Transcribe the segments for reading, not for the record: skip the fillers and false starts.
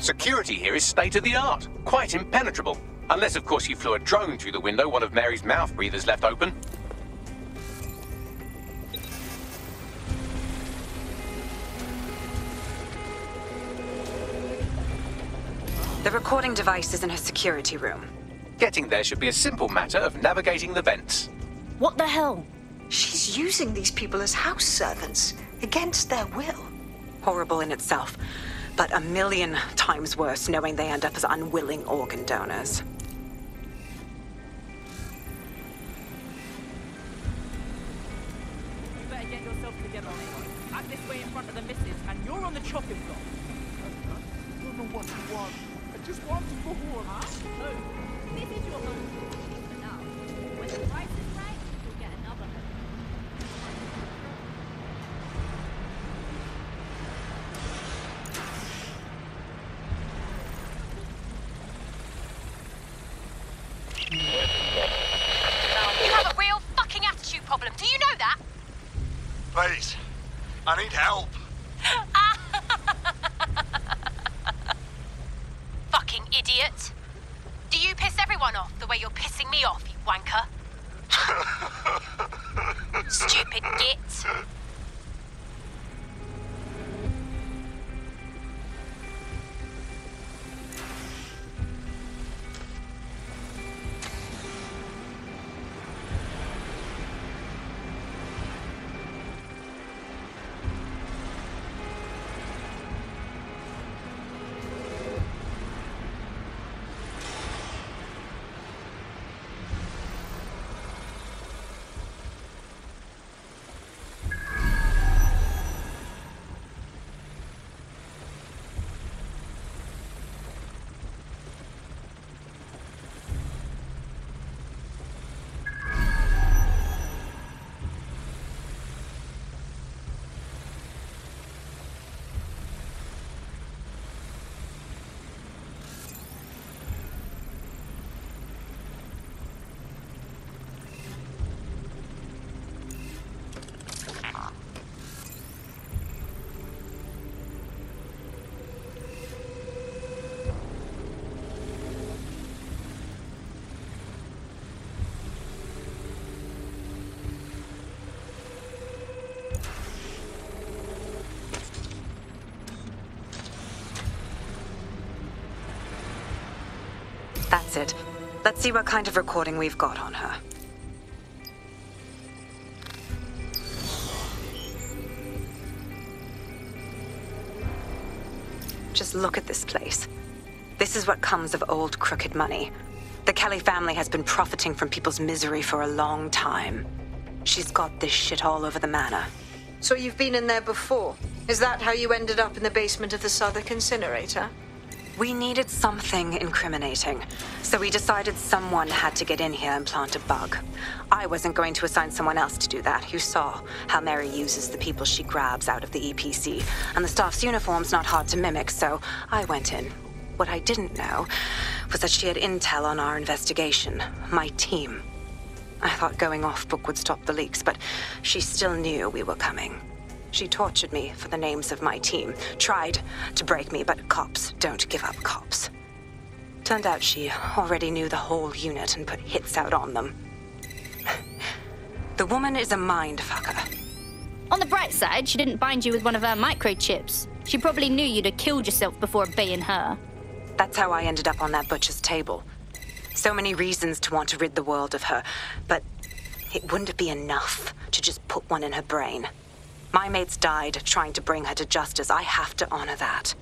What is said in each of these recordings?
Security here is state-of-the-art, quite impenetrable. Unless, of course, you flew a drone through the window one of Mary's mouth breathers left open. The recording device is in her security room. Getting there should be a simple matter of navigating the vents. What the hell? She's using these people as house servants, against their will. Horrible in itself, but a million times worse knowing they end up as unwilling organ donors. You better get yourself together, anyway. Act this way in front of the missus, and you're on the chopping block. I don't know what you want. I just want to go home. Huh? No. This is your home. But now, when the price is right, you'll get another home. You have a real fucking attitude problem. Do you know that? Please, I need help. Fucking idiot. Do you piss everyone off the way you're pissing me off, you wanker? Stupid git. That's it. Let's see what kind of recording we've got on her. Just look at this place. This is what comes of old crooked money. The Kelly family has been profiting from people's misery for a long time. She's got this shit all over the manor. So you've been in there before? Is that how you ended up in the basement of the Southwark incinerator? We needed something incriminating, so we decided someone had to get in here and plant a bug. I wasn't going to assign someone else to do that. You saw how Mary uses the people she grabs out of the EPC, and the staff's uniform's not hard to mimic, so I went in. What I didn't know was that she had intel on our investigation, my team. I thought going off-book would stop the leaks, but she still knew we were coming. She tortured me for the names of my team, tried to break me, but cops don't give up cops. Turned out she already knew the whole unit and put hits out on them. The woman is a mindfucker. On the bright side, she didn't bind you with one of her microchips. She probably knew you'd have killed yourself before obeying her. That's how I ended up on that butcher's table. So many reasons to want to rid the world of her, but it wouldn't be enough to just put one in her brain. My mates died trying to bring her to justice. I have to honor that.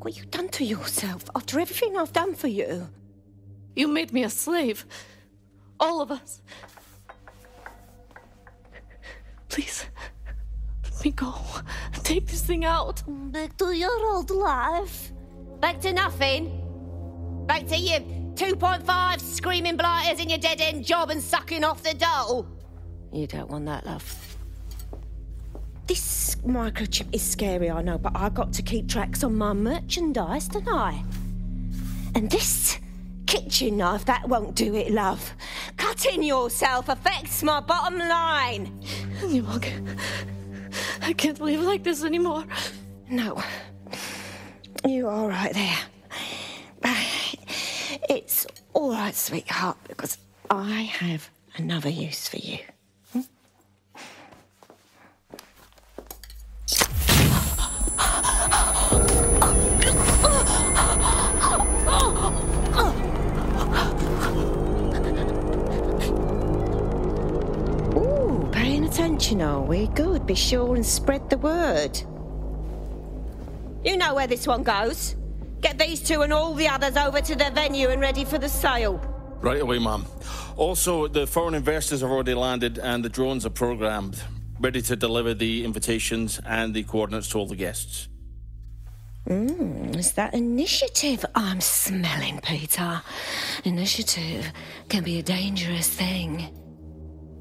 what you done to yourself after everything I've done for you? You made me a slave. All of us. Please, let me go. Take this thing out. Back to your old life. Back to nothing. Back to you 2.5 screaming blighters in your dead-end job and sucking off the dough. You don't want that, love. This microchip is scary, I know, but I got to keep tracks on my merchandise, don't I? And this kitchen knife, that won't do it, love. Cutting yourself affects my bottom line. I can't live like this anymore. No. You're all right there. It's all right, sweetheart, because I have another use for you. Ooh, paying attention, are we? Good. Be sure and spread the word. You know where this one goes. Get these two and all the others over to the venue and ready for the sale. Right away, Mum. Also, the foreign investors have already landed and the drones are programmed, ready to deliver the invitations and the coordinates to all the guests. Is that initiative I'm smelling, Peter? Initiative can be a dangerous thing.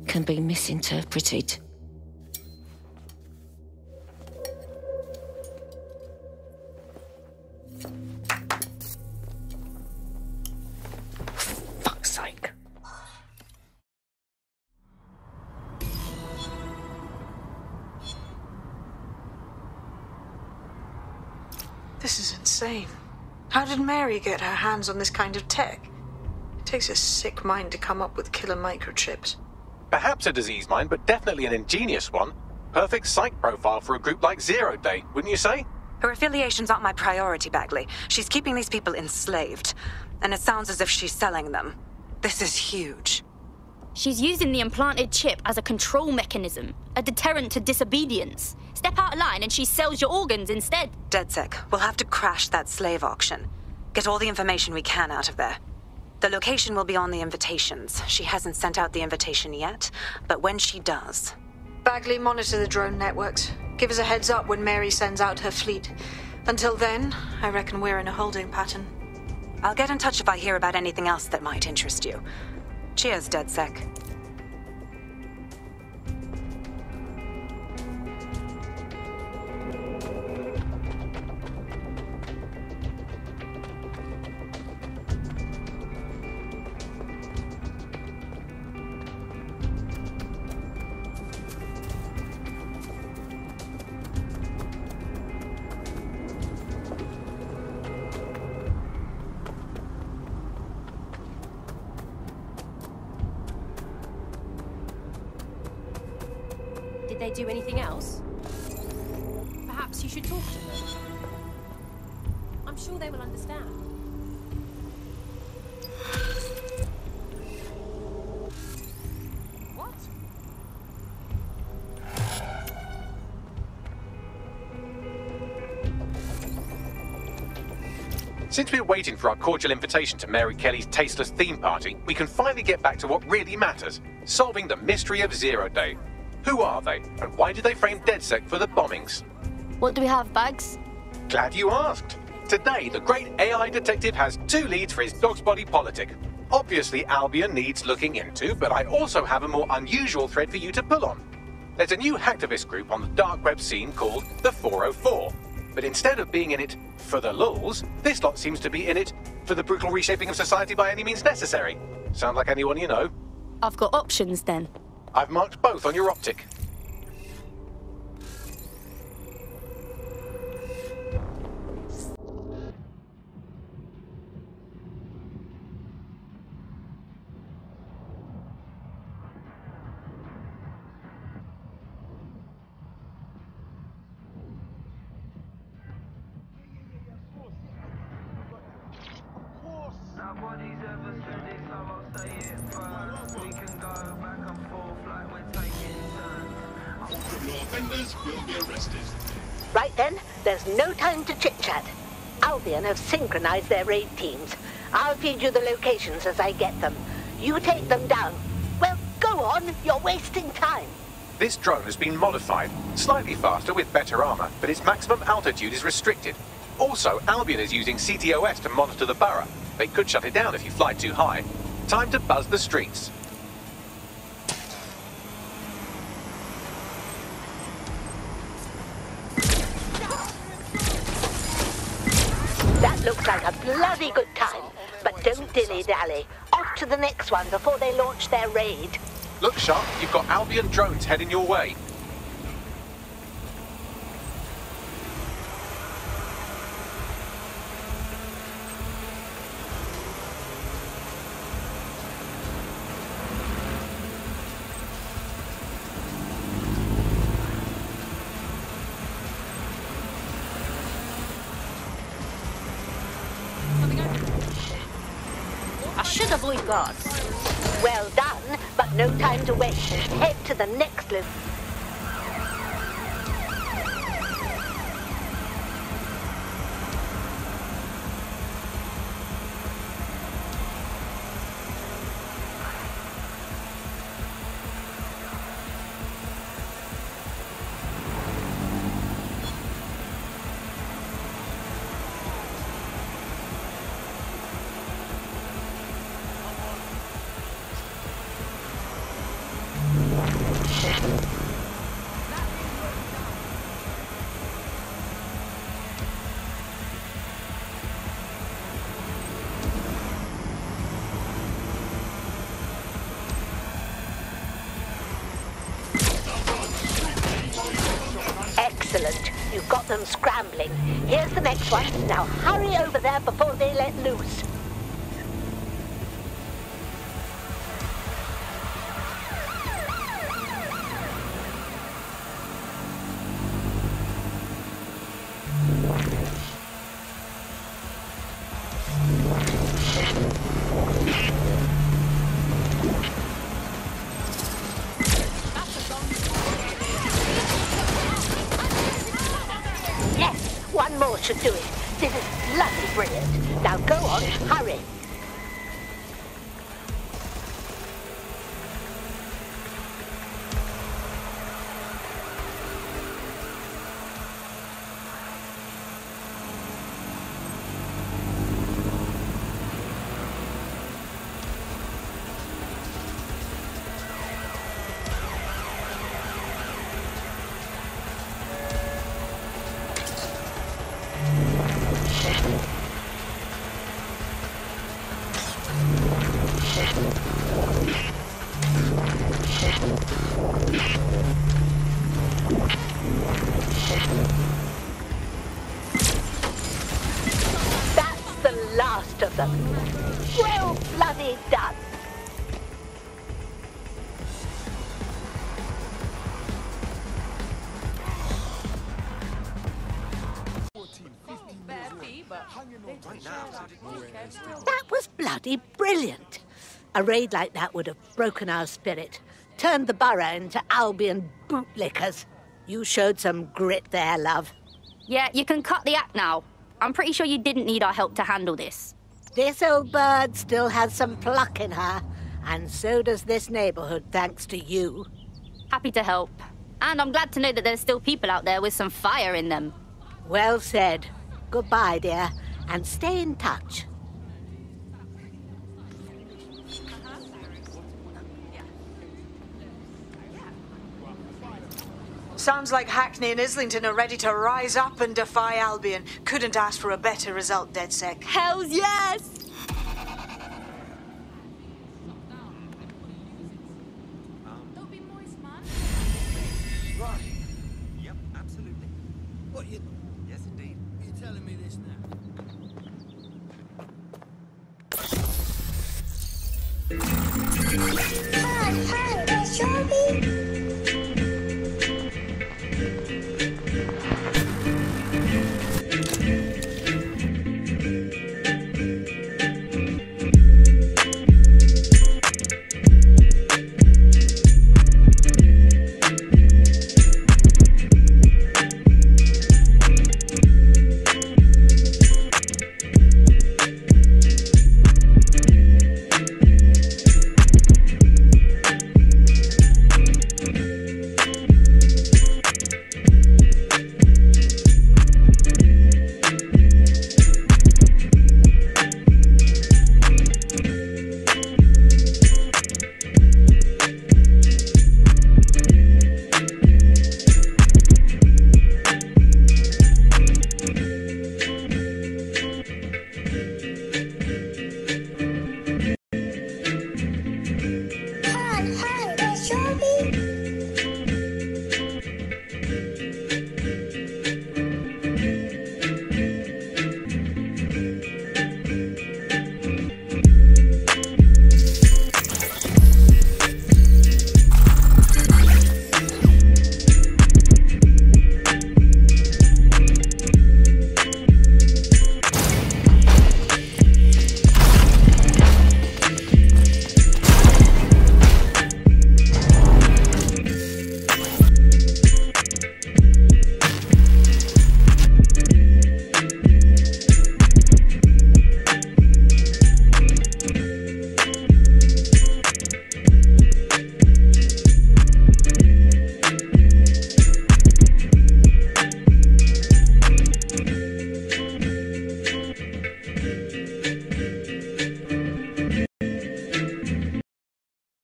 Can be misinterpreted. Fuck's sake. This is insane. How did Mary get her hands on this kind of tech? It takes a sick mind to come up with killer microchips. Perhaps a disease mind, but definitely an ingenious one. Perfect psych profile for a group like Zero Day, wouldn't you say? Her affiliations aren't my priority, Bagley. She's keeping these people enslaved. And it sounds as if she's selling them. This is huge. She's using the implanted chip as a control mechanism, a deterrent to disobedience. Step out of line and she sells your organs instead. DedSec, we'll have to crash that slave auction. Get all the information we can out of there. The location will be on the invitations. She hasn't sent out the invitation yet, but when she does... Bagley, monitor the drone networks. Give us a heads up when Mary sends out her fleet. Until then, I reckon we're in a holding pattern. I'll get in touch if I hear about anything else that might interest you. Cheers, DedSec. Did they do anything else? Perhaps you should talk to them. I'm sure they will understand. What? Since we're waiting for our cordial invitation to Mary Kelly's tasteless theme party, we can finally get back to what really matters, solving the mystery of Zero Day. Who are they, and why did they frame DedSec for the bombings? What do we have, Bags? Glad you asked. Today, the great AI detective has 2 leads for his dog's body politic. Obviously, Albion needs looking into, but I also have a more unusual thread for you to pull on. There's a new hacktivist group on the dark web scene called the 404. But instead of being in it for the lulz, this lot seems to be in it for the brutal reshaping of society by any means necessary. Sound like anyone you know? I've got options then. I've marked both on your optic. Nobody's ever said it, so I'll say it first. We can go back and forth like we're taking turns. Criminal offenders will be arrested. Right then, there's no time to chit-chat. Albion have synchronized their raid teams. I'll feed you the locations as I get them. You take them down. Well, go on. You're wasting time. This drone has been modified, slightly faster with better armor, but its maximum altitude is restricted. Also, Albion is using CTOS to monitor the borough. They could shut it down if you fly too high. Time to buzz the streets. That looks like a bloody good time. But don't dilly-dally. Off to the next one before they launch their raid. Look sharp, you've got Albion drones heading your way. I should avoid guards. Well done, but no time to waste. Head to the next loop. Excellent. You've got them scrambling. Here's the next one. Now hurry over there before they let loose. Yes, one more should do it. This is bloody brilliant. Now go on, hurry. That's the last of them. Well bloody done. That was bloody brilliant. A raid like that would have broken our spirit, turned the borough into Albion bootlickers. You showed some grit there, love. Yeah, you can cut the act now. I'm pretty sure you didn't need our help to handle this. This old bird still has some pluck in her, and so does this neighborhood, thanks to you. Happy to help. And I'm glad to know that there's still people out there with some fire in them. Well said. Goodbye, dear, and stay in touch. Sounds like Hackney and Islington are ready to rise up and defy Albion. Couldn't ask for a better result, DedSec. Hells yes! Don't be moist, man. Right. Yep, absolutely. What you... Yes, indeed. You're telling me this now?